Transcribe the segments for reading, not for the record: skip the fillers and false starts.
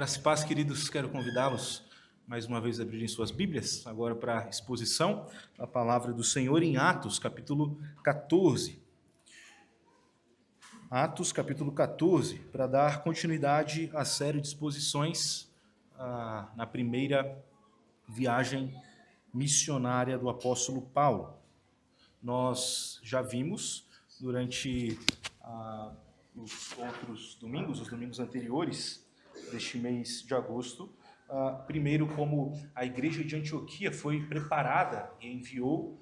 Graças e paz, queridos, quero convidá-los mais uma vez a abrirem suas Bíblias, agora para a exposição da palavra do Senhor em Atos, capítulo 14. Atos, capítulo 14, para dar continuidade à série de exposições na primeira viagem missionária do apóstolo Paulo. Nós já vimos durante os outros domingos, os domingos anteriores deste mês de agosto, primeiro como a igreja de Antioquia foi preparada e enviou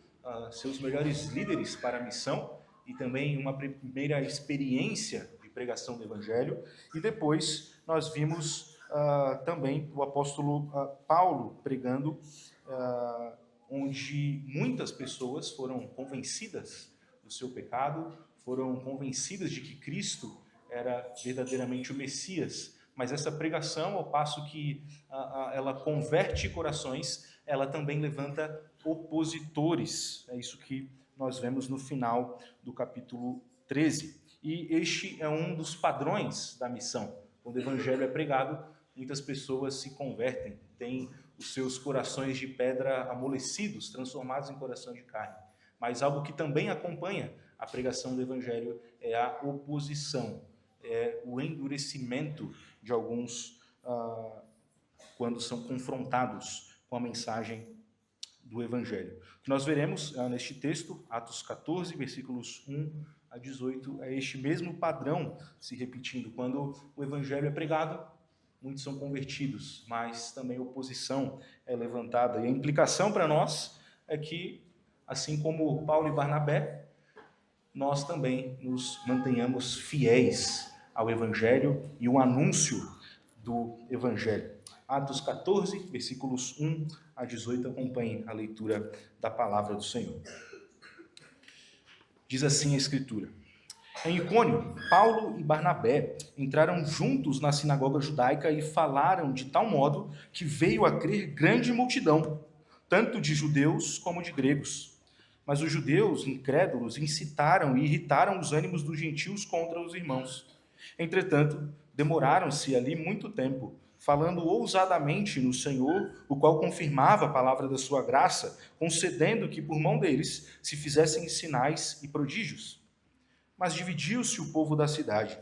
seus melhores líderes para a missão e também uma primeira experiência de pregação do evangelho, e depois nós vimos também o apóstolo Paulo pregando, onde muitas pessoas foram convencidas do seu pecado, foram convencidas de que Cristo era verdadeiramente o Messias. Mas essa pregação, ao passo que ela converte corações, ela também levanta opositores. É isso que nós vemos no final do capítulo 13. E este é um dos padrões da missão. Quando o evangelho é pregado, muitas pessoas se convertem, têm os seus corações de pedra amolecidos, transformados em coração de carne. Mas algo que também acompanha a pregação do evangelho é a oposição, é o endurecimento de alguns quando são confrontados com a mensagem do evangelho. O que nós veremos neste texto, Atos 14, versículos 1 a 18, é este mesmo padrão se repetindo. Quando o evangelho é pregado, muitos são convertidos, mas também oposição é levantada. E a implicação para nós é que, assim como Paulo e Barnabé, nós também nos mantenhamos fiéis ao evangelho e o anúncio do evangelho. Atos 14, versículos 1 a 18, acompanhem a leitura da palavra do Senhor. Diz assim a Escritura: Em Icônio, Paulo e Barnabé entraram juntos na sinagoga judaica e falaram de tal modo que veio a crer grande multidão, tanto de judeus como de gregos. Mas os judeus incrédulos incitaram e irritaram os ânimos dos gentios contra os irmãos. Entretanto, demoraram-se ali muito tempo, falando ousadamente no Senhor, o qual confirmava a palavra da sua graça, concedendo que por mão deles se fizessem sinais e prodígios. Mas dividiu-se o povo da cidade.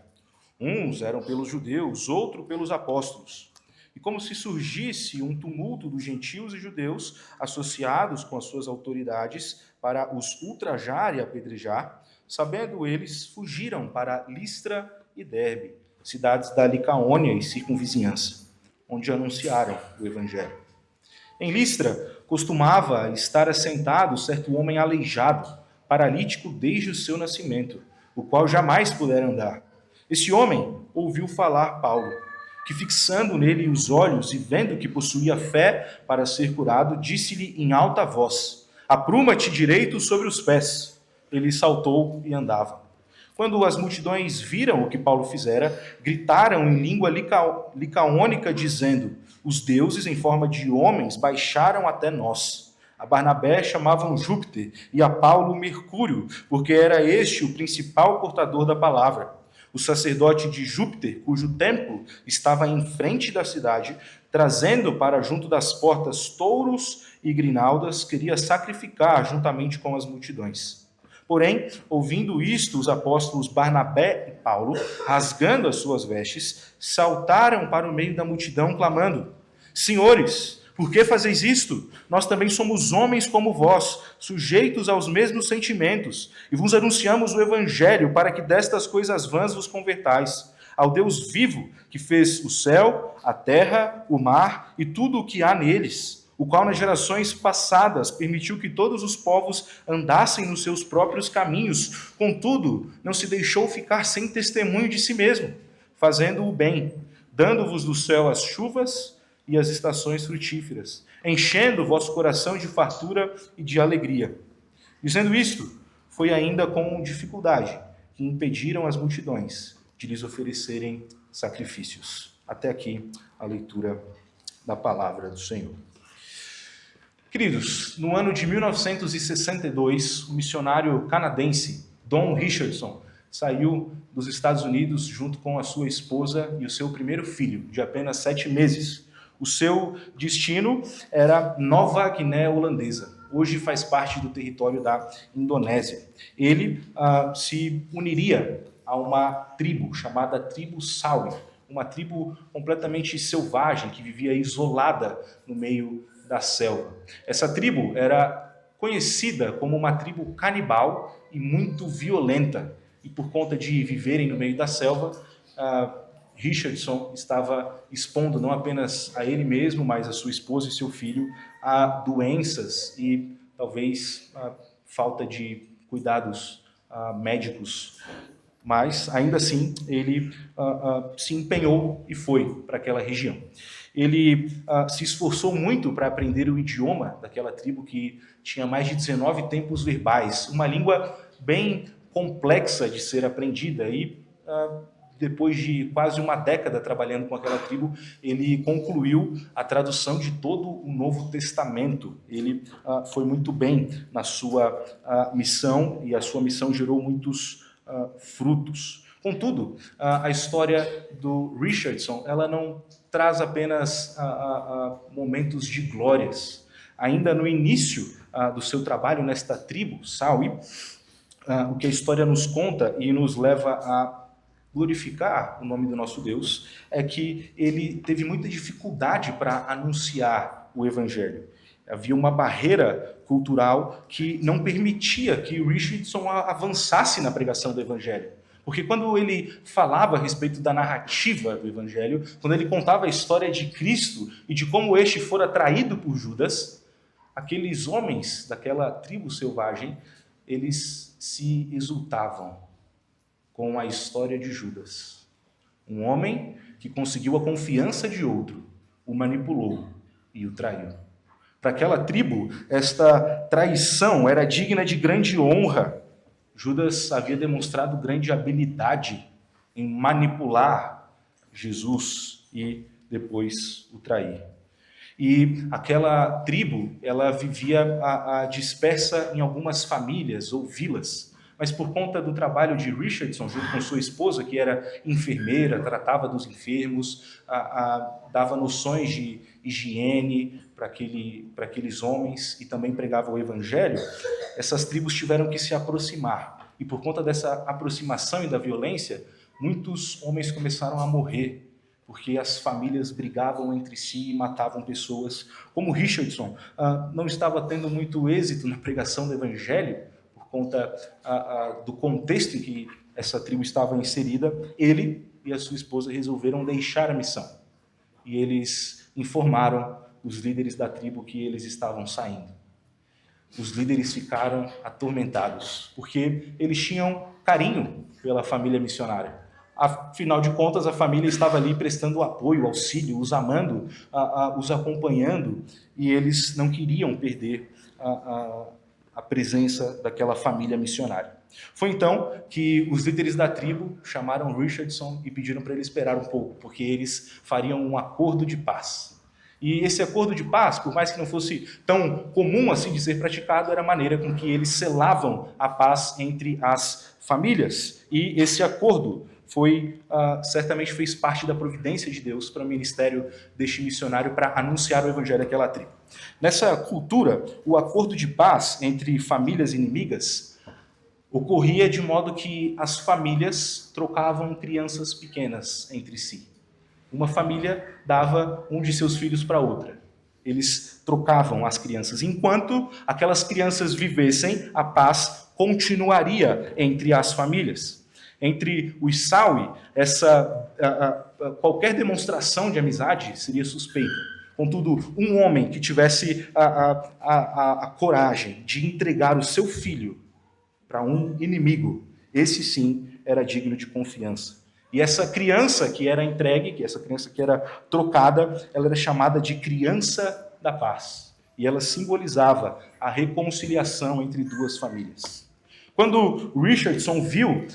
Uns eram pelos judeus, outros pelos apóstolos. E como se surgisse um tumulto dos gentios e judeus, associados com as suas autoridades, para os ultrajar e apedrejar, sabendo eles, fugiram para Listra e Derbe, cidades da Licaônia e circunvizinhança, onde anunciaram o evangelho. Em Listra, costumava estar assentado certo homem aleijado, paralítico desde o seu nascimento, o qual jamais pudera andar. Esse homem ouviu falar Paulo, que fixando nele os olhos e vendo que possuía fé para ser curado, disse-lhe em alta voz: Apruma-te direito sobre os pés. Ele saltou e andava. Quando as multidões viram o que Paulo fizera, gritaram em língua licaônica, dizendo: Os deuses em forma de homens baixaram até nós. A Barnabé chamavam Júpiter e a Paulo Mercúrio, porque era este o principal portador da palavra. O sacerdote de Júpiter, cujo templo estava em frente da cidade, trazendo para junto das portas touros e grinaldas, queria sacrificar juntamente com as multidões. Porém, ouvindo isto, os apóstolos Barnabé e Paulo, rasgando as suas vestes, saltaram para o meio da multidão, clamando: Senhores, por que fazeis isto? Nós também somos homens como vós, sujeitos aos mesmos sentimentos, e vos anunciamos o evangelho para que destas coisas vãs vos convertais ao Deus vivo, que fez o céu, a terra, o mar e tudo o que há neles, o qual nas gerações passadas permitiu que todos os povos andassem nos seus próprios caminhos, contudo, não se deixou ficar sem testemunho de si mesmo, fazendo o bem, dando-vos do céu as chuvas e as estações frutíferas, enchendo o vosso coração de fartura e de alegria. Dizendo isto, foi ainda com dificuldade que impediram as multidões de lhes oferecerem sacrifícios. Até aqui a leitura da palavra do Senhor. Queridos, no ano de 1962, o missionário canadense Don Richardson saiu dos Estados Unidos junto com a sua esposa e o seu primeiro filho, de apenas 7 meses. O seu destino era Nova Guiné Holandesa. Hoje faz parte do território da Indonésia. Ele se uniria a uma tribo chamada tribo Sawi, uma tribo completamente selvagem que vivia isolada no meio da selva. Essa tribo era conhecida como uma tribo canibal e muito violenta. E por conta de viverem no meio da selva, Richardson estava expondo não apenas a ele mesmo, mas a sua esposa e seu filho a doenças e talvez a falta de cuidados médicos. Mas, ainda assim, ele se empenhou e foi para aquela região. Ele se esforçou muito para aprender o idioma daquela tribo que tinha mais de 19 tempos verbais, uma língua bem complexa de ser aprendida e depois de quase uma década trabalhando com aquela tribo, ele concluiu a tradução de todo o Novo Testamento. Ele foi muito bem na sua missão e a sua missão gerou muitos frutos. Contudo, a história do Richardson, ela não traz apenas momentos de glórias. Ainda no início do seu trabalho nesta tribo, Sawi, o que a história nos conta e nos leva a glorificar o nome do nosso Deus é que ele teve muita dificuldade para anunciar o Evangelho. Havia uma barreira cultural que não permitia que Richardson avançasse na pregação do Evangelho. Porque quando ele falava a respeito da narrativa do Evangelho, quando ele contava a história de Cristo e de como este fora traído por Judas, aqueles homens daquela tribo selvagem, eles se exultavam com a história de Judas. Um homem que conseguiu a confiança de outro, o manipulou e o traiu. Para aquela tribo, esta traição era digna de grande honra. Judas havia demonstrado grande habilidade em manipular Jesus e depois o trair. E aquela tribo, ela vivia dispersa em algumas famílias ou vilas, mas por conta do trabalho de Richardson, junto com sua esposa, que era enfermeira, tratava dos enfermos, dava noções de higiene para aqueles homens e também pregava o evangelho, essas tribos tiveram que se aproximar. E por conta dessa aproximação e da violência, muitos homens começaram a morrer, porque as famílias brigavam entre si e matavam pessoas. Como Richardson não estava tendo muito êxito na pregação do evangelho, por conta do contexto em que essa tribo estava inserida, ele e a sua esposa resolveram deixar a missão. E eles informaram os líderes da tribo que eles estavam saindo. Os líderes ficaram atormentados, porque eles tinham carinho pela família missionária. Afinal de contas, a família estava ali prestando apoio, auxílio, os amando, os acompanhando, e eles não queriam perder a presença daquela família missionária. Foi então que os líderes da tribo chamaram Richardson e pediram para ele esperar um pouco, porque eles fariam um acordo de paz. E esse acordo de paz, por mais que não fosse tão comum assim de ser praticado, era a maneira com que eles selavam a paz entre as famílias. E esse acordo certamente fez parte da providência de Deus para o ministério deste missionário para anunciar o evangelho àquela tribo. Nessa cultura, o acordo de paz entre famílias inimigas ocorria de modo que as famílias trocavam crianças pequenas entre si. Uma família dava um de seus filhos para outra. Eles trocavam as crianças. Enquanto aquelas crianças vivessem, a paz continuaria entre as famílias. Entre os Sawi, qualquer demonstração de amizade seria suspeita. Contudo, um homem que tivesse a coragem de entregar o seu filho para um inimigo, esse sim era digno de confiança. E essa criança que era entregue, essa criança que era trocada, ela era chamada de criança da paz. E ela simbolizava a reconciliação entre duas famílias. Quando Richardson viu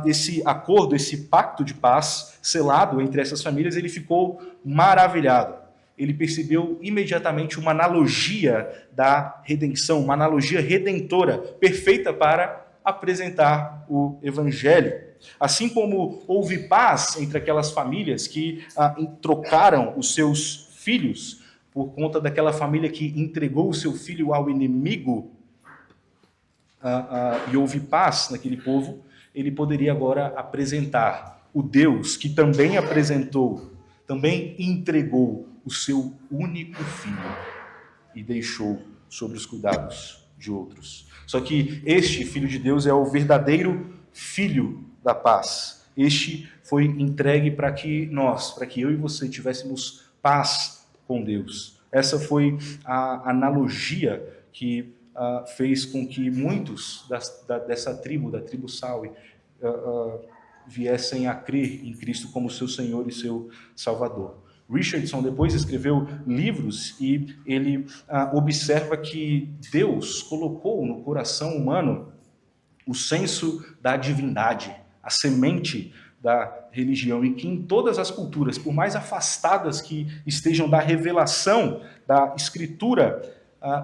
esse acordo, esse pacto de paz selado entre essas famílias, ele ficou maravilhado. Ele percebeu imediatamente uma analogia da redenção, uma analogia redentora, perfeita para apresentar o evangelho. Assim como houve paz entre aquelas famílias que trocaram os seus filhos por conta daquela família que entregou o seu filho ao inimigo, e houve paz naquele povo, ele poderia agora apresentar o Deus que também apresentou, também entregou o seu único filho e deixou sob os cuidados de outros. Só que este Filho de Deus é o verdadeiro Filho da paz. Este foi entregue para que eu e você tivéssemos paz com Deus. Essa foi a analogia que fez com que muitos dessa tribo, da tribo Saui, viessem a crer em Cristo como seu Senhor e seu Salvador. Richardson depois escreveu livros e ele observa que Deus colocou no coração humano o senso da divindade, a semente da religião, e que em todas as culturas, por mais afastadas que estejam da revelação da Escritura,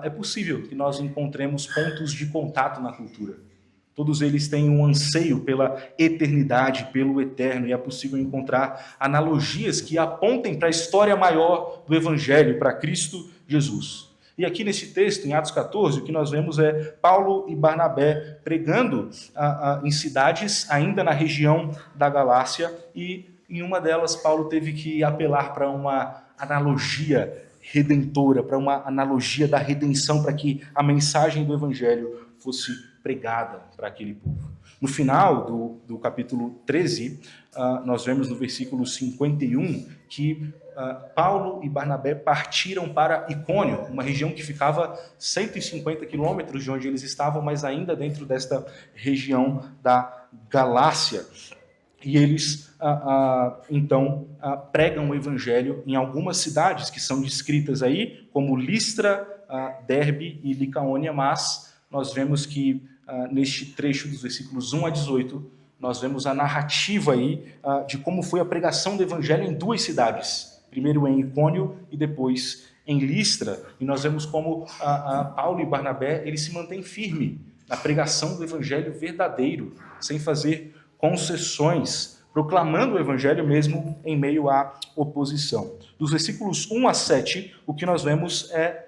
é possível que nós encontremos pontos de contato na cultura. Todos eles têm um anseio pela eternidade, pelo eterno, e é possível encontrar analogias que apontem para a história maior do Evangelho, para Cristo Jesus. E aqui nesse texto, em Atos 14, o que nós vemos é Paulo e Barnabé pregando em cidades ainda na região da Galácia, e em uma delas Paulo teve que apelar para uma analogia redentora, para uma analogia da redenção, para que a mensagem do Evangelho fosse pregada para aquele povo. No final do capítulo 13, nós vemos no versículo 51 que Paulo e Barnabé partiram para Icônio, uma região que ficava 150 quilômetros de onde eles estavam, mas ainda dentro desta região da Galácia. E eles, então, pregam o evangelho em algumas cidades que são descritas aí, como Listra, Derbe e Licaônia, mas nós vemos que neste trecho dos versículos 1 a 18, nós vemos a narrativa aí de como foi a pregação do evangelho em duas cidades, primeiro em Icônio e depois em Listra, e nós vemos como Paulo e Barnabé, eles se mantêm firmes na pregação do evangelho verdadeiro, sem fazer concessões, proclamando o evangelho mesmo em meio à oposição. Dos versículos 1 a 7, o que nós vemos é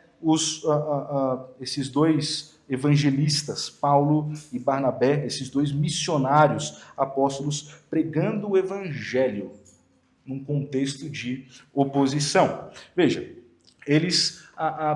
esses dois evangelistas, Paulo e Barnabé, esses dois missionários apóstolos, pregando o evangelho num contexto de oposição. Veja, eles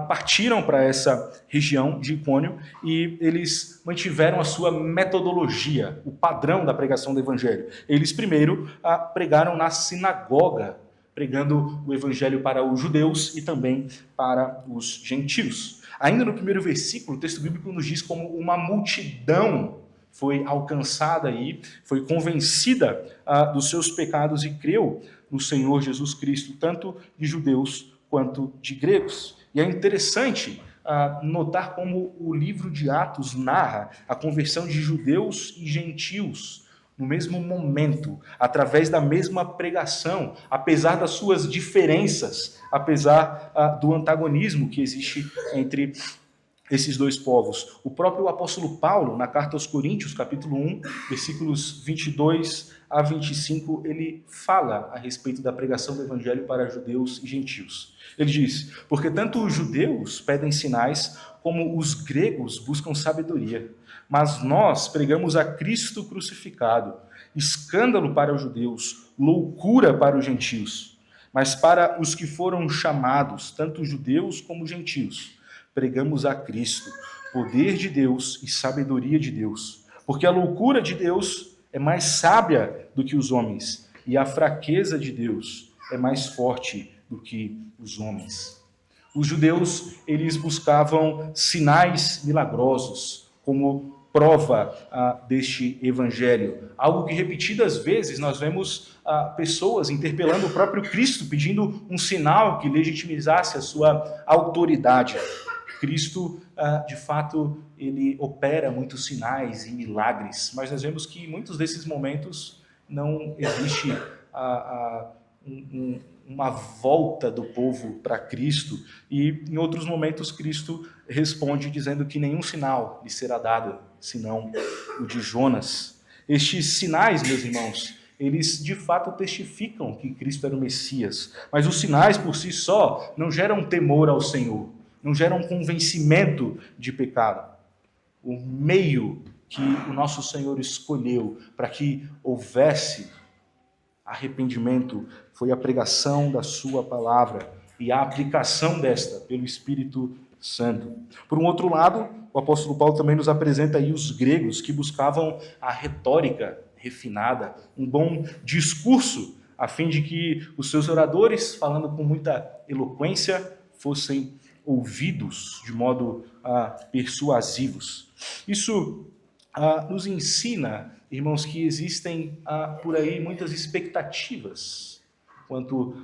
partiram para essa região de Icônio e eles mantiveram a sua metodologia, o padrão da pregação do evangelho. Eles primeiro pregaram na sinagoga, pregando o evangelho para os judeus e também para os gentios. Ainda no primeiro versículo, o texto bíblico nos diz como uma multidão foi alcançada aí, foi convencida dos seus pecados e creu no Senhor Jesus Cristo, tanto de judeus quanto de gregos. E é interessante notar como o livro de Atos narra a conversão de judeus e gentios no mesmo momento, através da mesma pregação, apesar das suas diferenças, apesar do antagonismo que existe entre esses dois povos. O próprio apóstolo Paulo, na carta aos Coríntios, capítulo 1, versículos 22 a 25, ele fala a respeito da pregação do evangelho para judeus e gentios. Ele diz: porque tanto os judeus pedem sinais, como os gregos buscam sabedoria. Mas nós pregamos a Cristo crucificado, escândalo para os judeus, loucura para os gentios. Mas para os que foram chamados, tanto judeus como gentios, pregamos a Cristo, poder de Deus e sabedoria de Deus. Porque a loucura de Deus é mais sábia do que os homens, e a fraqueza de Deus é mais forte do que os homens. Os judeus, eles buscavam sinais milagrosos como prova deste evangelho. Algo que repetidas vezes nós vemos pessoas interpelando o próprio Cristo, pedindo um sinal que legitimizasse a sua autoridade. Cristo, de fato, ele opera muitos sinais e milagres, mas nós vemos que em muitos desses momentos não existe uma volta do povo para Cristo, e em outros momentos Cristo responde dizendo que nenhum sinal lhe será dado senão o de Jonas. Estes sinais, meus irmãos, eles de fato testificam que Cristo era o Messias, mas os sinais por si só não geram temor ao Senhor, não geram convencimento de pecado. O meio que o nosso Senhor escolheu para que houvesse arrependimento foi a pregação da sua palavra e a aplicação desta pelo Espírito Santo. Por um outro lado, o apóstolo Paulo também nos apresenta aí os gregos que buscavam a retórica refinada, um bom discurso, a fim de que os seus oradores, falando com muita eloquência, fossem ouvidos de modo persuasivos. Isso nos ensina, irmãos, que existem por aí muitas expectativas quanto,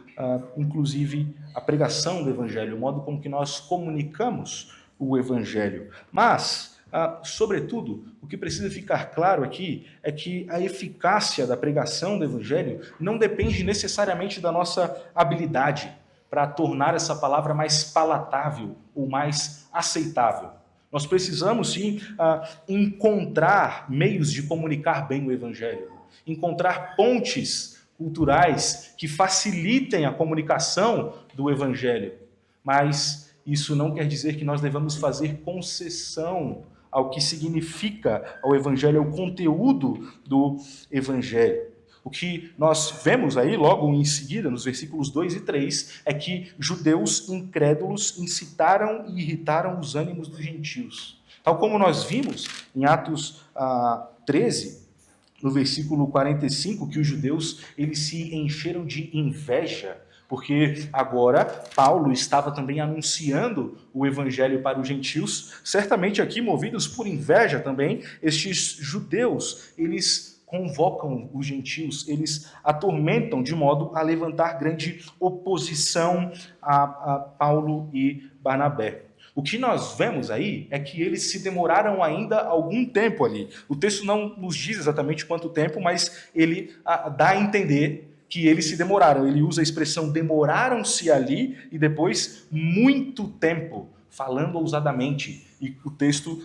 inclusive, a pregação do Evangelho, o modo como que nós comunicamos o Evangelho. Mas, sobretudo, o que precisa ficar claro aqui é que a eficácia da pregação do Evangelho não depende necessariamente da nossa habilidade para tornar essa palavra mais palatável ou mais aceitável. Nós precisamos, sim, encontrar meios de comunicar bem o Evangelho, encontrar pontes culturais que facilitem a comunicação do Evangelho. Mas isso não quer dizer que nós devamos fazer concessão ao que significa ao Evangelho, ao conteúdo do Evangelho. O que nós vemos aí, logo em seguida, nos versículos 2 e 3, é que judeus incrédulos incitaram e irritaram os ânimos dos gentios. Tal como nós vimos em Atos 13, no versículo 45, que os judeus eles se encheram de inveja, porque agora Paulo estava também anunciando o evangelho para os gentios. Certamente aqui, movidos por inveja também, estes judeus, eles convocam os gentios, eles atormentam de modo a levantar grande oposição a Paulo e Barnabé. O que nós vemos aí é que eles se demoraram ainda algum tempo ali. O texto não nos diz exatamente quanto tempo, mas ele dá a entender que eles se demoraram. Ele usa a expressão demoraram-se ali e depois muito tempo, falando ousadamente. E o texto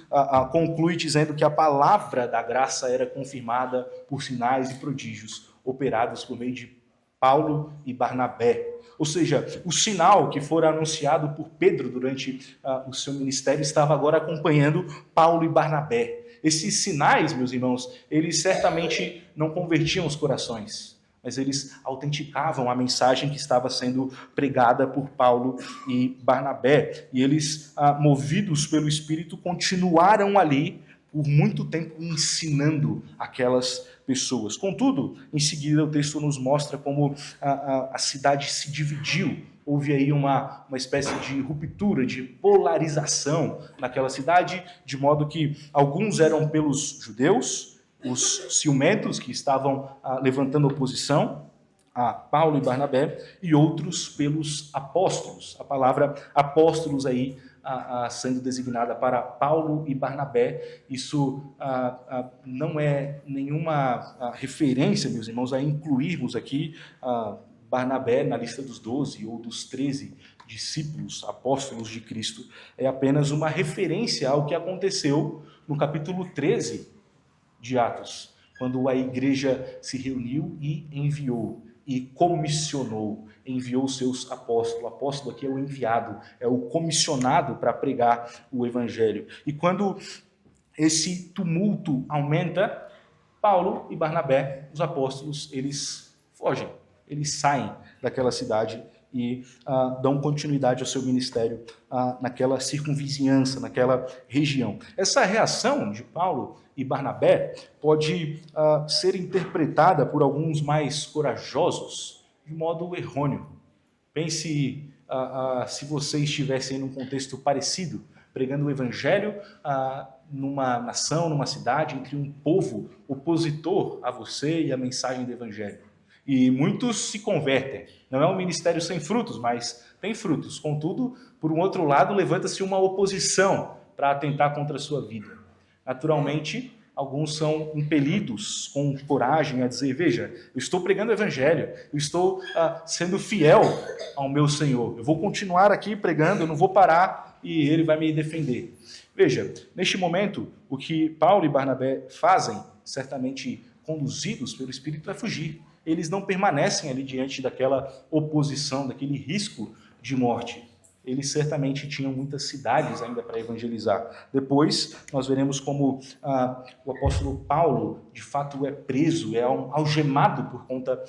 conclui dizendo que a palavra da graça era confirmada por sinais e prodígios operados por meio de Paulo e Barnabé. Ou seja, o sinal que fora anunciado por Pedro durante o seu ministério estava agora acompanhando Paulo e Barnabé. Esses sinais, meus irmãos, eles certamente não convertiam os corações, mas eles autenticavam a mensagem que estava sendo pregada por Paulo e Barnabé. E eles, movidos pelo Espírito, continuaram ali por muito tempo ensinando aquelas pessoas. Contudo, em seguida o texto nos mostra como a cidade se dividiu. Houve aí uma espécie de ruptura, de polarização naquela cidade, de modo que alguns eram pelos judeus, os ciumentos que estavam levantando oposição a Paulo e Barnabé, e outros pelos apóstolos. A palavra apóstolos aí sendo designada para Paulo e Barnabé, isso não é nenhuma referência, meus irmãos, a incluirmos aqui Barnabé na lista dos 12 ou dos 13 discípulos, apóstolos de Cristo. É apenas uma referência ao que aconteceu no capítulo 13 de Atos, quando a igreja se reuniu e enviou, e comissionou, enviou seus apóstolos. O apóstolo aqui é o enviado, é o comissionado para pregar o evangelho. E quando esse tumulto aumenta, Paulo e Barnabé, os apóstolos, eles fogem, eles saem daquela cidade e dão continuidade ao seu ministério naquela circunvizinhança, naquela região. Essa reação de Paulo e Barnabé pode ser interpretada por alguns mais corajosos de modo errôneo. Pense se você estivesse em um contexto parecido, pregando o evangelho numa nação, numa cidade, entre um povo opositor a você e a mensagem do evangelho. E muitos se convertem. Não é um ministério sem frutos, mas tem frutos. Contudo, por um outro lado, levanta-se uma oposição para atentar contra a sua vida. Naturalmente, alguns são impelidos com coragem a dizer: veja, eu estou pregando o evangelho, eu estou sendo fiel ao meu Senhor, eu vou continuar aqui pregando, eu não vou parar e ele vai me defender. Veja, neste momento, o que Paulo e Barnabé fazem, certamente conduzidos pelo Espírito, é fugir. Eles não permanecem ali diante daquela oposição, daquele risco de morte. Eles certamente tinham muitas cidades ainda para evangelizar. Depois, nós veremos como o apóstolo Paulo, de fato, é preso, é algemado por conta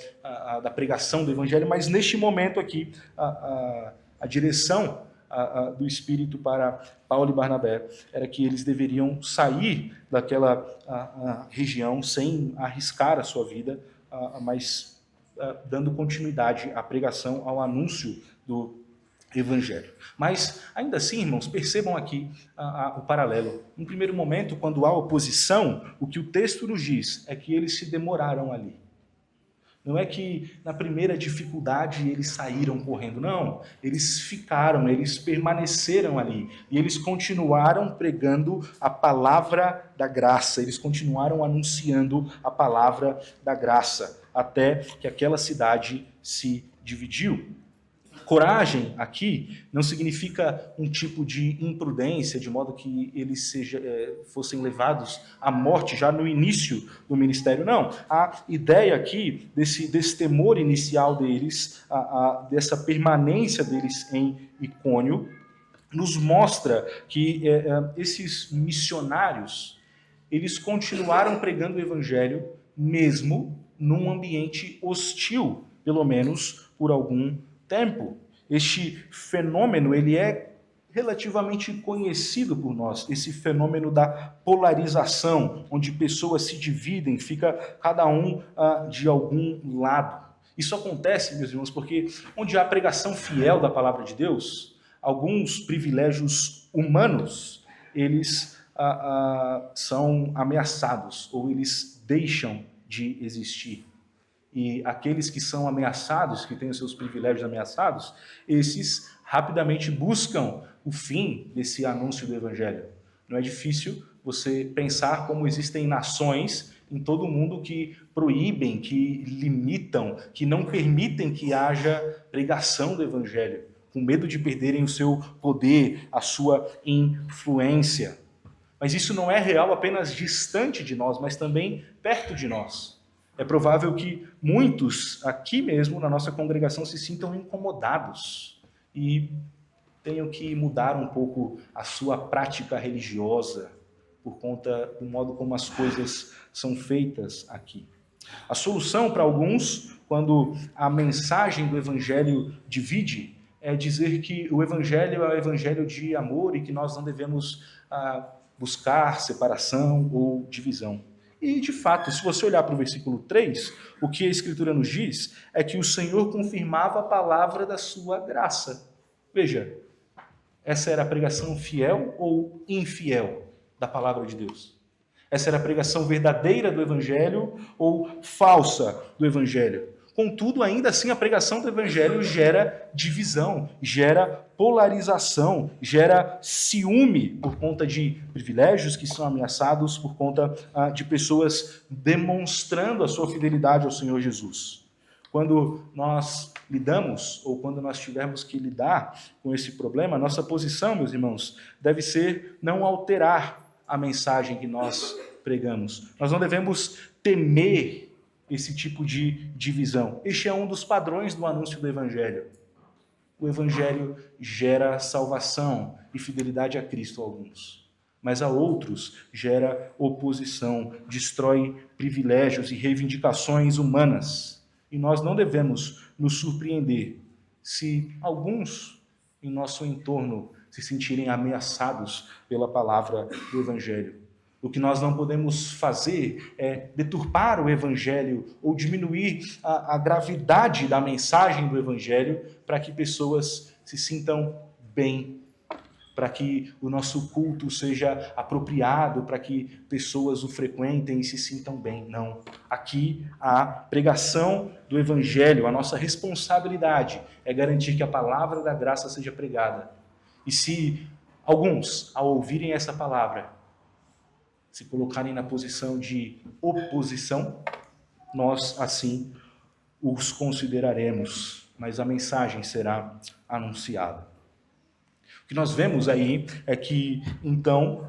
da pregação do evangelho, mas neste momento aqui, a direção do Espírito para Paulo e Barnabé era que eles deveriam sair daquela região sem arriscar a sua vida, mas dando continuidade à pregação, ao anúncio do Evangelho. Mas, ainda assim, irmãos, percebam aqui o paralelo. No primeiro momento, quando há oposição, o que o texto nos diz é que eles se demoraram ali. Não é que na primeira dificuldade eles saíram correndo, não. Eles ficaram, eles permaneceram ali. E eles continuaram pregando a palavra da graça, eles continuaram anunciando a palavra da graça, até que aquela cidade se dividiu. Coragem aqui não significa um tipo de imprudência, de modo que eles fossem levados à morte já no início do ministério. Não, a ideia aqui desse temor inicial deles, dessa permanência deles em Icônio, nos mostra que esses missionários, eles continuaram pregando o evangelho mesmo num ambiente hostil, pelo menos por algum tempo. Este fenômeno, ele é relativamente conhecido por nós, esse fenômeno da polarização, onde pessoas se dividem, fica cada um de algum lado. Isso acontece, meus irmãos, porque onde há pregação fiel da palavra de Deus, alguns privilégios humanos, eles são ameaçados, ou eles deixam de existir. E aqueles que são ameaçados, que têm os seus privilégios ameaçados, esses rapidamente buscam o fim desse anúncio do Evangelho. Não é difícil você pensar como existem nações em todo o mundo que proíbem, que limitam, que não permitem que haja pregação do Evangelho, com medo de perderem o seu poder, a sua influência. Mas isso não é real apenas distante de nós, mas também perto de nós. É provável que muitos aqui mesmo na nossa congregação se sintam incomodados e tenham que mudar um pouco a sua prática religiosa por conta do modo como as coisas são feitas aqui. A solução para alguns, quando a mensagem do evangelho divide, é dizer que o evangelho é o evangelho de amor e que nós não devemos buscar separação ou divisão. E, de fato, se você olhar para o versículo 3, o que a Escritura nos diz é que o Senhor confirmava a palavra da sua graça. Veja, essa era a pregação fiel ou infiel da palavra de Deus? Essa era a pregação verdadeira do Evangelho ou falsa do Evangelho? Contudo, ainda assim, a pregação do Evangelho gera divisão, gera polarização, gera ciúme por conta de privilégios que são ameaçados, por conta de pessoas demonstrando a sua fidelidade ao Senhor Jesus. Quando nós lidamos, ou quando nós tivermos que lidar com esse problema, nossa posição, meus irmãos, deve ser não alterar a mensagem que nós pregamos. Nós não devemos temer esse tipo de divisão. Este é um dos padrões do anúncio do Evangelho. O Evangelho gera salvação e fidelidade a Cristo a alguns, mas a outros gera oposição, destrói privilégios e reivindicações humanas. E nós não devemos nos surpreender se alguns em nosso entorno se sentirem ameaçados pela palavra do Evangelho. O que nós não podemos fazer é deturpar o Evangelho ou diminuir a gravidade da mensagem do Evangelho para que pessoas se sintam bem, para que o nosso culto seja apropriado, para que pessoas o frequentem e se sintam bem. Não. Aqui a pregação do Evangelho, a nossa responsabilidade é garantir que a palavra da graça seja pregada. E se alguns, ao ouvirem essa palavra, se colocarem na posição de oposição, nós, assim, os consideraremos, mas a mensagem será anunciada. O que nós vemos aí é que, então,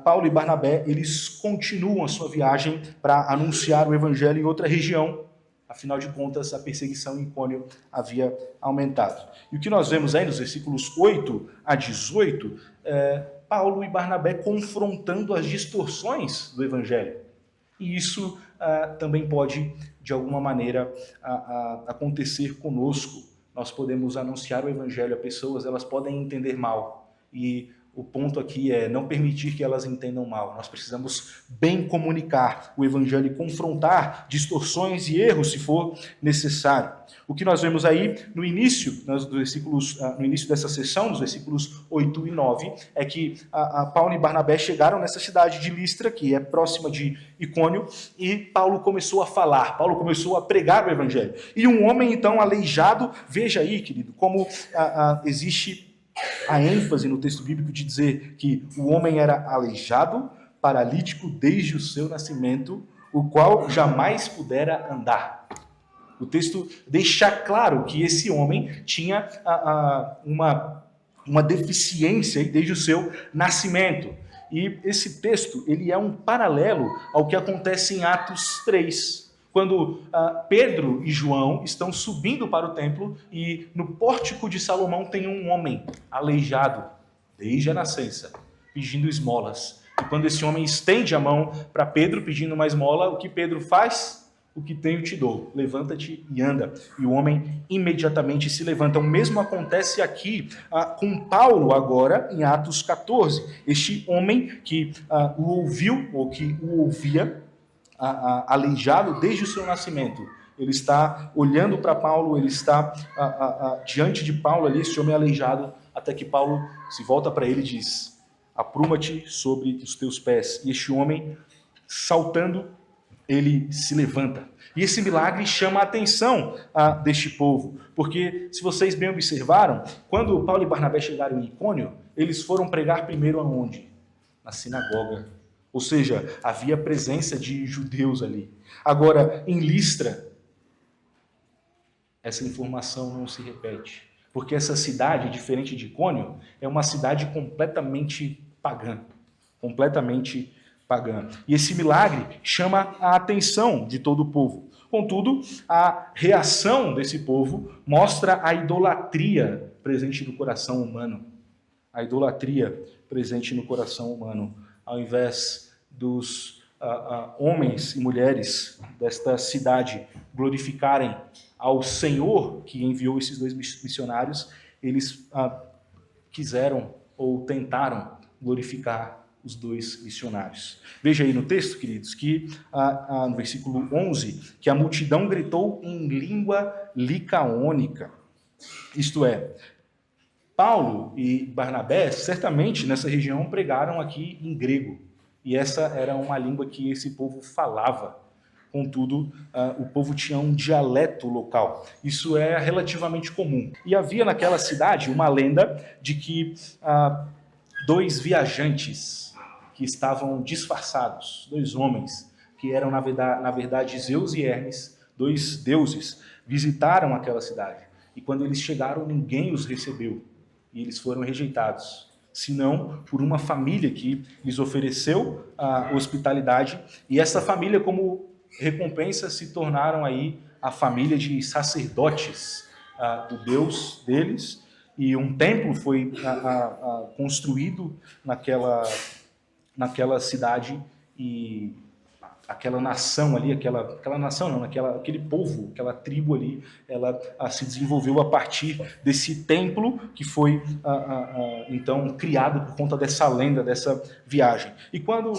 Paulo e Barnabé, eles continuam a sua viagem para anunciar o evangelho em outra região. Afinal de contas, a perseguição em Icônio havia aumentado. E o que nós vemos aí nos versículos 8 a 18, Paulo e Barnabé confrontando as distorções do evangelho. E isso também pode, de alguma maneira, acontecer conosco. Nós podemos anunciar o evangelho a pessoas, elas podem entender mal. E o ponto aqui é não permitir que elas entendam mal. Nós precisamos bem comunicar o evangelho e confrontar distorções e erros, se for necessário. O que nós vemos aí no início, no início dessa sessão, nos versículos 8 e 9, é que Paulo e Barnabé chegaram nessa cidade de Listra, que é próxima de Icônio, e Paulo começou a falar, Paulo começou a pregar o evangelho. E um homem, então, aleijado, veja aí, querido, como existe a ênfase no texto bíblico de dizer que o homem era aleijado, paralítico desde o seu nascimento, o qual jamais pudera andar. O texto deixa claro que esse homem tinha uma deficiência desde o seu nascimento. E esse texto ele é um paralelo ao que acontece em Atos 3, quando Pedro e João estão subindo para o templo e no pórtico de Salomão tem um homem aleijado desde a nascença, pedindo esmolas. E quando esse homem estende a mão para Pedro pedindo uma esmola, o que Pedro faz? O que tenho te dou, levanta-te e anda. E o homem imediatamente se levanta. O mesmo acontece aqui com Paulo agora, em Atos 14. Este homem que o ouviu, ou que o ouvia, aleijado desde o seu nascimento. Ele está olhando para Paulo, ele está diante de Paulo ali, esse homem aleijado, até que Paulo se volta para ele e diz: apruma-te sobre os teus pés. E este homem, saltando, ele se levanta. E esse milagre chama a atenção deste povo, porque, se vocês bem observaram, quando Paulo e Barnabé chegaram em Icônio, eles foram pregar primeiro aonde? Na sinagoga. Ou seja, havia presença de judeus ali. Agora, em Listra, essa informação não se repete. Porque essa cidade, diferente de Icônio, é uma cidade completamente pagã. Completamente pagã. E esse milagre chama a atenção de todo o povo. Contudo, a reação desse povo mostra a idolatria presente no coração humano. A idolatria presente no coração humano. Ao invés dos homens e mulheres desta cidade glorificarem ao Senhor que enviou esses dois missionários, eles quiseram ou tentaram glorificar os dois missionários. Veja aí no texto, queridos, que no versículo 11, que a multidão gritou em língua licaônica. Isto é, Paulo e Barnabé, certamente nessa região, pregaram aqui em grego. E essa era uma língua que esse povo falava. Contudo, o povo tinha um dialeto local. Isso é relativamente comum. E havia naquela cidade uma lenda de que dois viajantes que estavam disfarçados, dois homens, que eram, na verdade, Zeus e Hermes, dois deuses, visitaram aquela cidade. E quando eles chegaram, ninguém os recebeu. E eles foram rejeitados, senão por uma família que lhes ofereceu a hospitalidade. E essa família, como recompensa, se tornaram aí a família de sacerdotes do Deus deles. E um templo foi construído naquela cidade, e aquela nação ali, aquele povo, aquela tribo ali, ela se desenvolveu a partir desse templo que foi então criado por conta dessa lenda, dessa viagem. E quando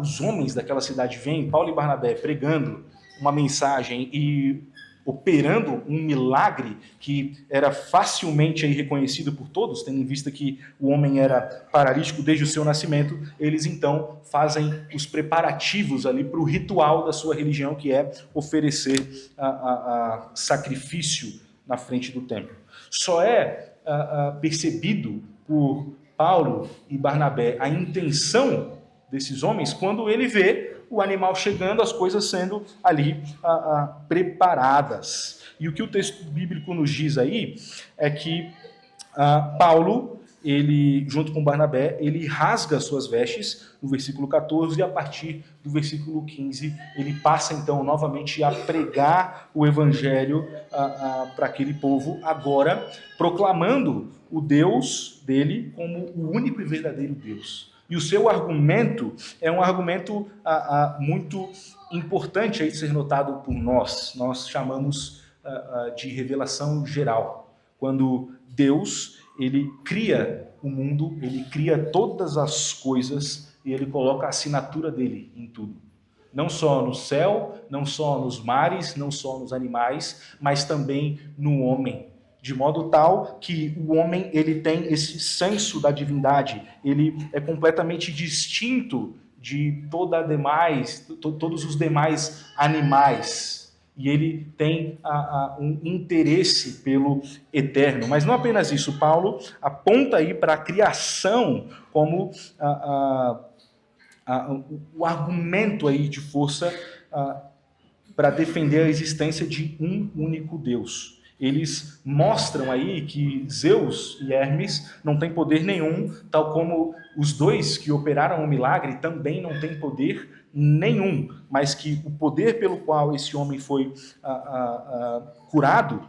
os homens daquela cidade vêm, Paulo e Barnabé pregando uma mensagem e operando um milagre que era facilmente aí reconhecido por todos, tendo em vista que o homem era paralítico desde o seu nascimento, eles então fazem os preparativos ali para o ritual da sua religião, que é oferecer sacrifício na frente do templo. Só é percebido por Paulo e Barnabé a intenção desses homens quando ele vê o animal chegando, as coisas sendo ali preparadas. E o que o texto bíblico nos diz aí é que Paulo ele, junto com Barnabé, ele rasga suas vestes, no versículo 14, e a partir do versículo 15, ele passa então novamente a pregar o evangelho para aquele povo, agora proclamando o Deus dele como o único e verdadeiro Deus. E o seu argumento é um argumento muito importante aí de ser notado por nós. Nós chamamos de revelação geral. Quando Deus, ele cria o mundo, ele cria todas as coisas e ele coloca a assinatura dele em tudo. Não só no céu, não só nos mares, não só nos animais, mas também no homem. De modo tal que o homem ele tem esse senso da divindade, ele é completamente distinto de todos os demais animais. E ele tem um interesse pelo eterno. Mas não apenas isso, Paulo aponta aí para a criação como o argumento aí de força para defender a existência de um único Deus. Eles mostram aí que Zeus e Hermes não têm poder nenhum, tal como os dois que operaram o milagre também não têm poder nenhum, mas que o poder pelo qual esse homem foi curado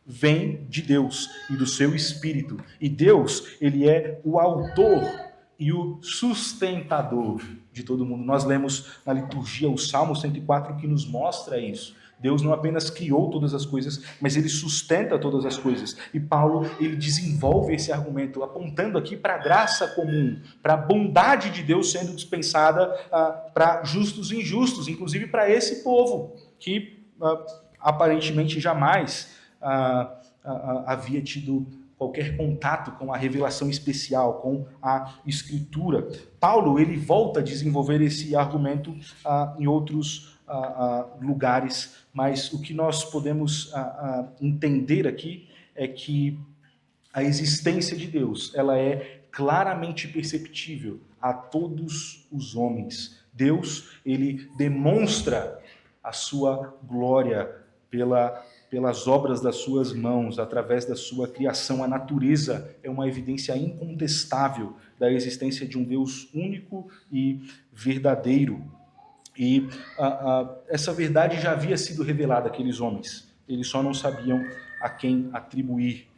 vem de Deus e do seu Espírito. E Deus, ele é o autor e o sustentador de todo mundo. Nós lemos na liturgia o Salmo 104 que nos mostra isso. Deus não apenas criou todas as coisas, mas ele sustenta todas as coisas. E Paulo, ele desenvolve esse argumento, apontando aqui para a graça comum, para a bondade de Deus sendo dispensada para justos e injustos, inclusive para esse povo, que aparentemente jamais havia tido qualquer contato com a revelação especial, com a Escritura. Paulo, ele volta a desenvolver esse argumento em outros lugares, mas o que nós podemos entender aqui é que a existência de Deus, ela é claramente perceptível a todos os homens. Deus, ele demonstra a sua glória pelas obras das suas mãos, através da sua criação. A natureza é uma evidência incontestável da existência de um Deus único e verdadeiro. E essa verdade já havia sido revelada àqueles homens. Eles só não sabiam a quem atribuir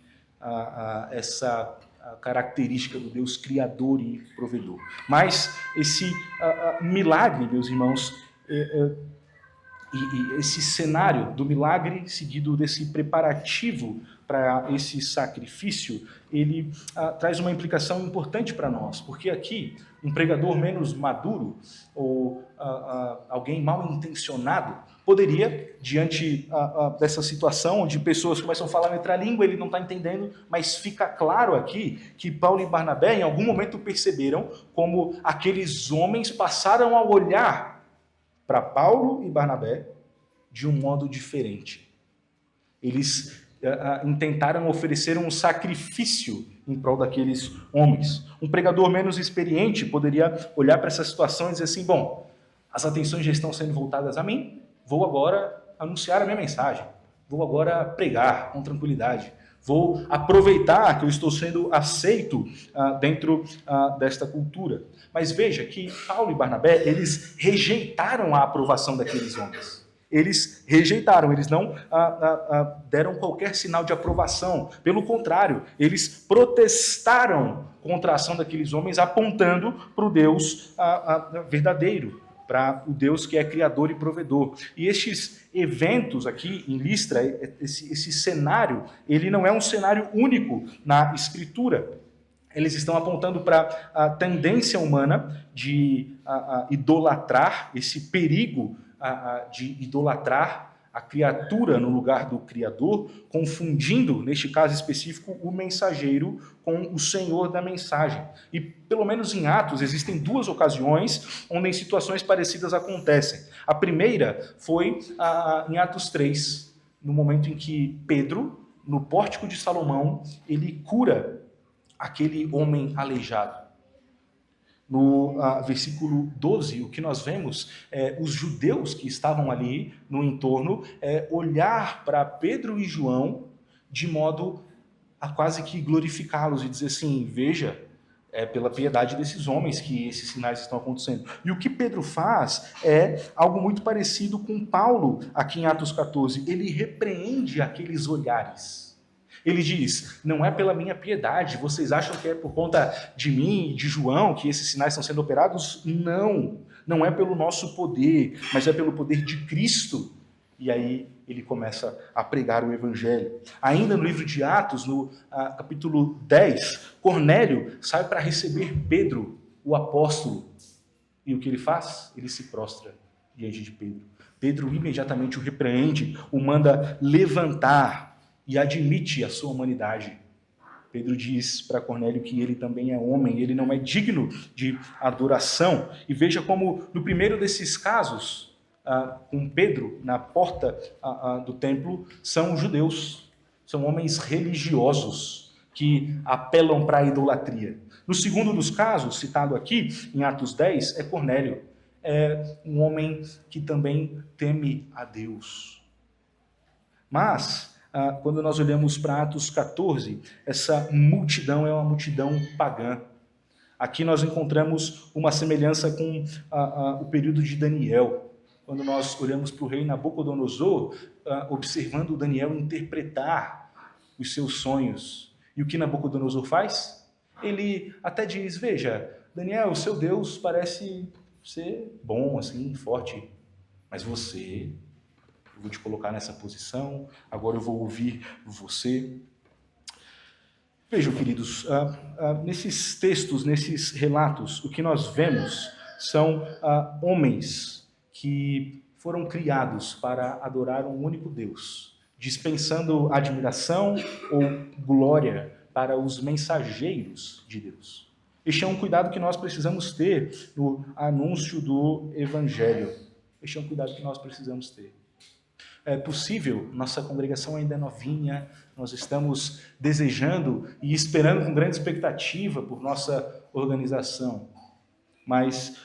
essa característica do Deus criador e provedor. Mas esse milagre, meus irmãos, e esse cenário do milagre seguido desse preparativo para esse sacrifício, ele traz uma implicação importante para nós, porque aqui um pregador menos maduro ou alguém mal intencionado poderia, diante dessa situação onde pessoas começam a falar outra língua, ele não está entendendo, mas fica claro aqui que Paulo e Barnabé em algum momento perceberam como aqueles homens passaram a olhar para Paulo e Barnabé de um modo diferente. Eles tentaram oferecer um sacrifício em prol daqueles homens. Um pregador menos experiente poderia olhar para essa situação e dizer assim, bom, as atenções já estão sendo voltadas a mim, vou agora anunciar a minha mensagem, vou agora pregar com tranquilidade, vou aproveitar que eu estou sendo aceito dentro desta cultura. Mas veja que Paulo e Barnabé, eles rejeitaram a aprovação daqueles homens. Eles rejeitaram, eles não deram qualquer sinal de aprovação. Pelo contrário, eles protestaram contra a ação daqueles homens, apontando para o Deus verdadeiro, para o Deus que é criador e provedor. E estes eventos aqui em Listra, esse cenário, ele não é um cenário único na Escritura. Eles estão apontando para a tendência humana de idolatrar, esse perigo de idolatrar a criatura no lugar do Criador, confundindo, neste caso específico, o mensageiro com o Senhor da mensagem. E, pelo menos em Atos, existem duas ocasiões onde situações parecidas acontecem. A primeira foi em Atos 3, no momento em que Pedro, no pórtico de Salomão, ele cura aquele homem aleijado. No versículo 12, o que nós vemos é os judeus que estavam ali no entorno olhar para Pedro e João de modo a quase que glorificá-los e dizer assim, veja, é pela piedade desses homens que esses sinais estão acontecendo. E o que Pedro faz é algo muito parecido com Paulo aqui em Atos 14. Ele repreende aqueles olhares. Ele diz, não é pela minha piedade, vocês acham que é por conta de mim e de João que esses sinais estão sendo operados? Não, não é pelo nosso poder, mas é pelo poder de Cristo. E aí ele começa a pregar o evangelho. Ainda no livro de Atos, no capítulo 10, Cornélio sai para receber Pedro, o apóstolo. E o que ele faz? Ele se prostra diante de Pedro. Pedro imediatamente o repreende, o manda levantar e admite a sua humanidade. Pedro diz para Cornélio que ele também é homem, ele não é digno de adoração. E veja como no primeiro desses casos, com Pedro na porta do templo, são judeus, são homens religiosos que apelam para a idolatria. No segundo dos casos, citado aqui em Atos 10, é Cornélio, é um homem que também teme a Deus. Mas, quando nós olhamos para Atos 14, essa multidão é uma multidão pagã. Aqui nós encontramos uma semelhança com o período de Daniel, quando nós olhamos para o rei Nabucodonosor, observando Daniel interpretar os seus sonhos. E o que Nabucodonosor faz? Ele até diz, veja, Daniel, o seu Deus parece ser bom, assim, forte, mas você, eu vou te colocar nessa posição, agora eu vou ouvir você. Vejam, queridos, nesses textos, nesses relatos, o que nós vemos são homens que foram criados para adorar um único Deus, dispensando admiração ou glória para os mensageiros de Deus. Este é um cuidado que nós precisamos ter no anúncio do Evangelho. Este é um cuidado que nós precisamos ter. É possível, nossa congregação ainda é novinha, nós estamos desejando e esperando com grande expectativa por nossa organização. Mas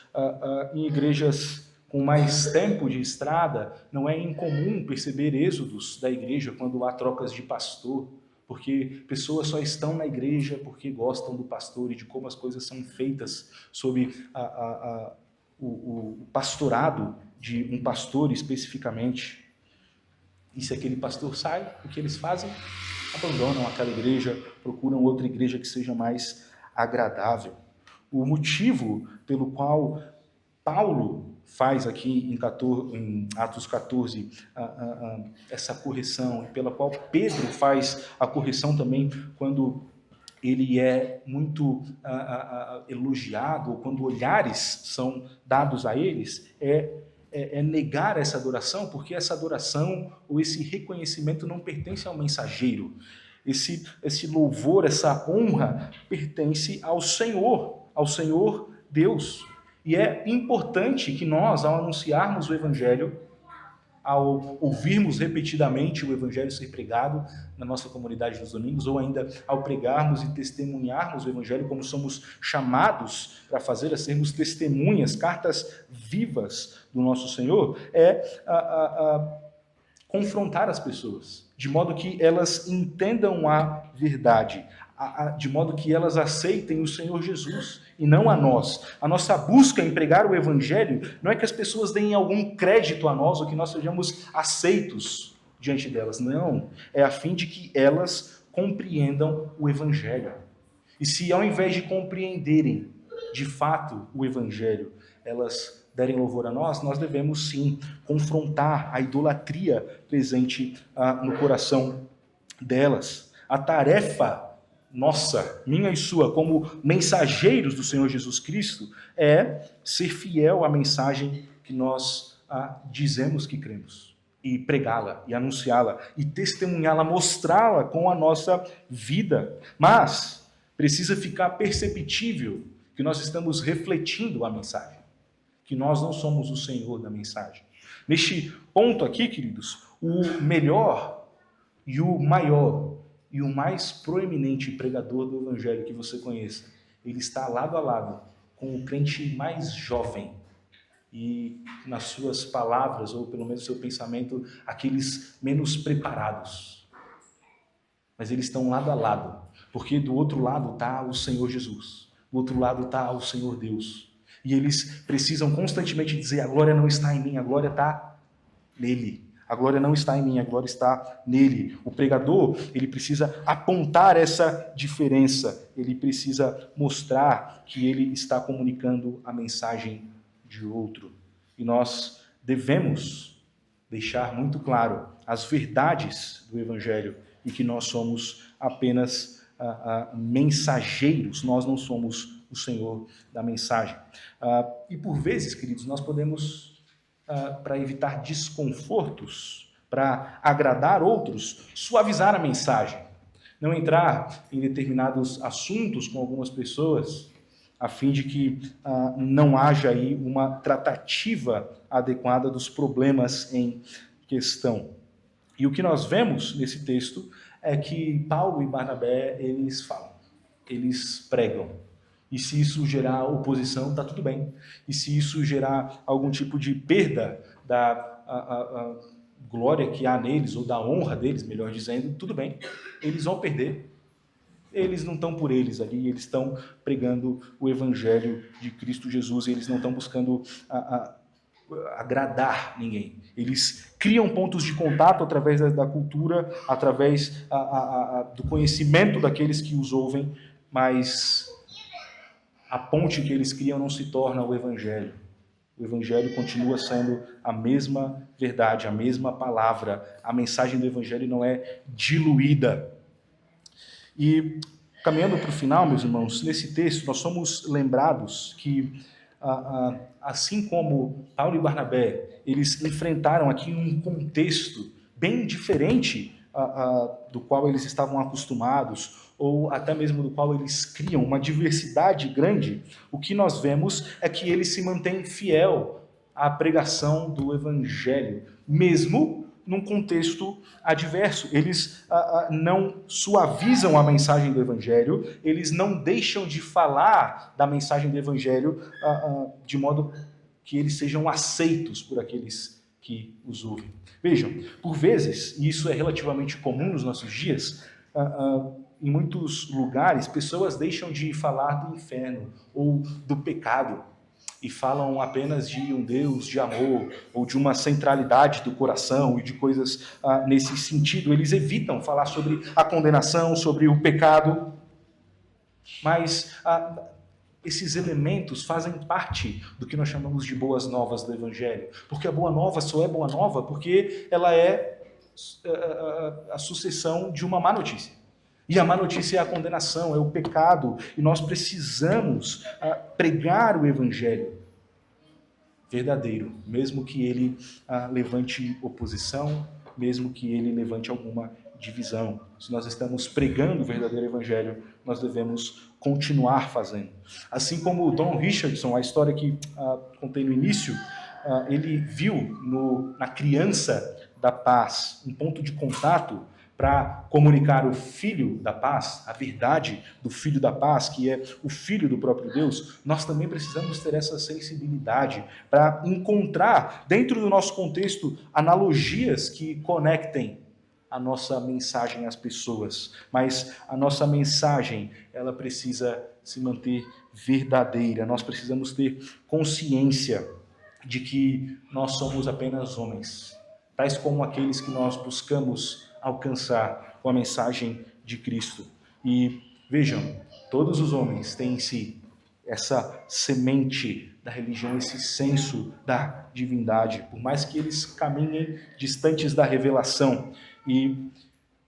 em igrejas com mais tempo de estrada, não é incomum perceber êxodos da igreja quando há trocas de pastor, porque pessoas só estão na igreja porque gostam do pastor e de como as coisas são feitas sob o pastorado de um pastor especificamente. E se aquele pastor sai, o que eles fazem? Abandonam aquela igreja, procuram outra igreja que seja mais agradável. O motivo pelo qual Paulo faz aqui em Atos 14 essa correção, e pela qual Pedro faz a correção também quando ele é muito elogiado, ou quando olhares são dados a eles, é negar essa adoração, porque essa adoração ou esse reconhecimento não pertence ao mensageiro. Esse louvor, essa honra pertence ao Senhor Deus. E é importante que nós, ao anunciarmos o Evangelho, ao ouvirmos repetidamente o Evangelho ser pregado na nossa comunidade nos domingos, ou ainda ao pregarmos e testemunharmos o Evangelho, como somos chamados para fazer, a sermos testemunhas, cartas vivas do nosso Senhor, confrontar as pessoas, de modo que elas entendam a verdade, de modo que elas aceitem o Senhor Jesus e não a nós. A nossa busca em pregar o Evangelho não é que as pessoas deem algum crédito a nós ou que nós sejamos aceitos diante delas. Não, é a fim de que elas compreendam o Evangelho. E se ao invés de compreenderem de fato o Evangelho, elas derem louvor a nós, nós devemos sim confrontar a idolatria presente no coração delas. A tarefa nossa, minha e sua, como mensageiros do Senhor Jesus Cristo, é ser fiel à mensagem que nós dizemos que cremos, e pregá-la, e anunciá-la, e testemunhá-la, mostrá-la com a nossa vida. Mas precisa ficar perceptível que nós estamos refletindo a mensagem, que nós não somos o Senhor da mensagem. Neste ponto aqui, queridos, o melhor e o maior e o mais proeminente pregador do Evangelho que você conheça, ele está lado a lado com o crente mais jovem e, nas suas palavras, ou pelo menos seu pensamento, aqueles menos preparados. mas eles estão lado a lado, porque do outro lado está o Senhor Jesus, do outro lado está o Senhor Deus. E eles precisam constantemente dizer: a glória não está em mim, a glória está nele. A glória não está em mim, a glória está nele. O pregador, ele precisa apontar essa diferença, ele precisa mostrar que ele está comunicando a mensagem de outro. E nós devemos deixar muito claro as verdades do Evangelho e que nós somos apenas mensageiros, nós não somos o Senhor da mensagem. E por vezes, queridos, nós podemos, para evitar desconfortos, para agradar outros, suavizar a mensagem, não entrar em determinados assuntos com algumas pessoas, a fim de que não haja aí uma tratativa adequada dos problemas em questão. E o que nós vemos nesse texto é que Paulo e Barnabé, eles falam, eles pregam. E se isso gerar oposição, está tudo bem. E se isso gerar algum tipo de perda da glória que há neles, ou da honra deles, melhor dizendo, tudo bem. Eles vão perder. Eles não estão por eles ali, eles estão pregando o Evangelho de Cristo Jesus, eles não estão buscando agradar ninguém. Eles criam pontos de contato através da cultura, através do conhecimento daqueles que os ouvem, mas a ponte que eles criam não se torna o Evangelho. O Evangelho continua sendo a mesma verdade, a mesma palavra. A mensagem do Evangelho não é diluída. E, caminhando para o final, meus irmãos, nesse texto nós somos lembrados que, assim como Paulo e Barnabé, eles enfrentaram aqui um contexto bem diferente do qual eles estavam acostumados, ou até mesmo do qual eles criam uma diversidade grande, o que nós vemos é que eles se mantêm fiel à pregação do Evangelho, mesmo num contexto adverso. Eles não suavizam a mensagem do Evangelho, eles não deixam de falar da mensagem do Evangelho de modo que eles sejam aceitos por aqueles que os ouvem. Vejam, por vezes, e isso é relativamente comum nos nossos dias, em muitos lugares, pessoas deixam de falar do inferno ou do pecado e falam apenas de um Deus de amor ou de uma centralidade do coração e de coisas nesse sentido. Eles evitam falar sobre a condenação, sobre o pecado, mas esses elementos fazem parte do que nós chamamos de boas novas do Evangelho, porque a boa nova só é boa nova porque ela é a sucessão de uma má notícia. E a má notícia é a condenação, é o pecado, e nós precisamos pregar o Evangelho verdadeiro, mesmo que ele levante oposição, mesmo que ele levante alguma divisão. Se nós estamos pregando o verdadeiro Evangelho, nós devemos continuar fazendo. Assim como o Don Richardson, a história que contei no início, ele viu na criança da paz um ponto de contato para comunicar o Filho da Paz, a verdade do Filho da Paz, que é o Filho do próprio Deus. Nós também precisamos ter essa sensibilidade para encontrar, dentro do nosso contexto, analogias que conectem a nossa mensagem às pessoas. Mas a nossa mensagem, ela precisa se manter verdadeira. Nós precisamos ter consciência de que nós somos apenas homens, tais como aqueles que nós buscamos alcançar com a mensagem de Cristo. E vejam, todos os homens têm em si essa semente da religião, esse senso da divindade, por mais que eles caminhem distantes da revelação. E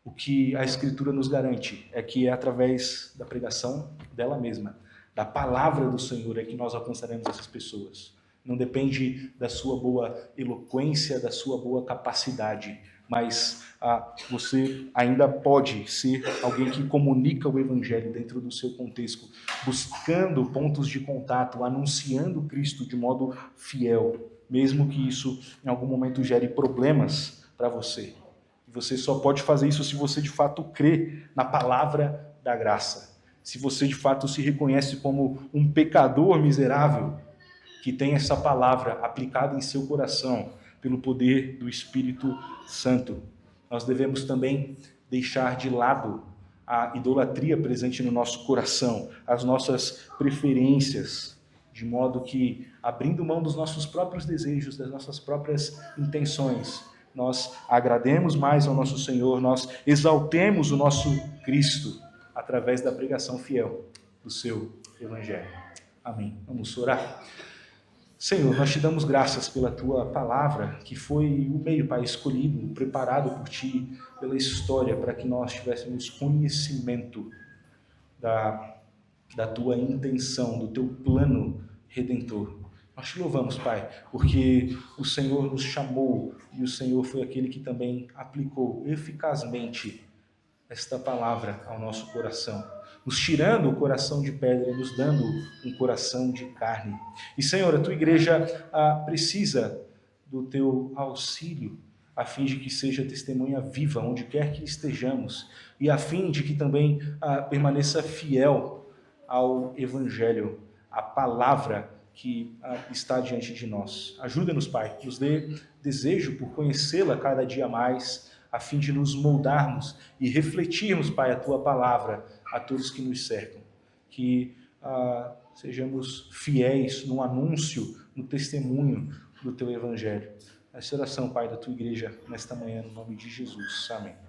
o que a Escritura nos garante é que é através da pregação dela mesma, da palavra do Senhor, é que nós alcançaremos essas pessoas. Não depende da sua boa eloquência, da sua boa capacidade, mas você ainda pode ser alguém que comunica o Evangelho dentro do seu contexto, buscando pontos de contato, anunciando Cristo de modo fiel, mesmo que isso em algum momento gere problemas para você. E você só pode fazer isso se você de fato crê na palavra da graça, se você de fato se reconhece como um pecador miserável, que tem essa palavra aplicada em seu coração, pelo poder do Espírito Santo. Nós devemos também deixar de lado a idolatria presente no nosso coração, as nossas preferências, de modo que, abrindo mão dos nossos próprios desejos, das nossas próprias intenções, nós agrademos mais ao nosso Senhor, nós exaltemos o nosso Cristo através da pregação fiel do seu Evangelho. Amém. Vamos orar. Senhor, nós te damos graças pela tua palavra, que foi o meio, Pai, escolhido, preparado por ti, pela história, para que nós tivéssemos conhecimento da tua intenção, do teu plano redentor. Nós te louvamos, Pai, porque o Senhor nos chamou e o Senhor foi aquele que também aplicou eficazmente esta palavra ao nosso coração, nos tirando o coração de pedra e nos dando um coração de carne. E, Senhor, a tua igreja precisa do teu auxílio, a fim de que seja testemunha viva onde quer que estejamos e a fim de que também permaneça fiel ao Evangelho, à palavra que está diante de nós. Ajuda-nos, Pai, nos dê desejo por conhecê-la cada dia mais, a fim de nos moldarmos e refletirmos, Pai, a tua palavra a todos que nos cercam. Que sejamos fiéis no anúncio, no testemunho do teu Evangelho. Essa oração, Pai, da tua igreja nesta manhã, no nome de Jesus. Amém.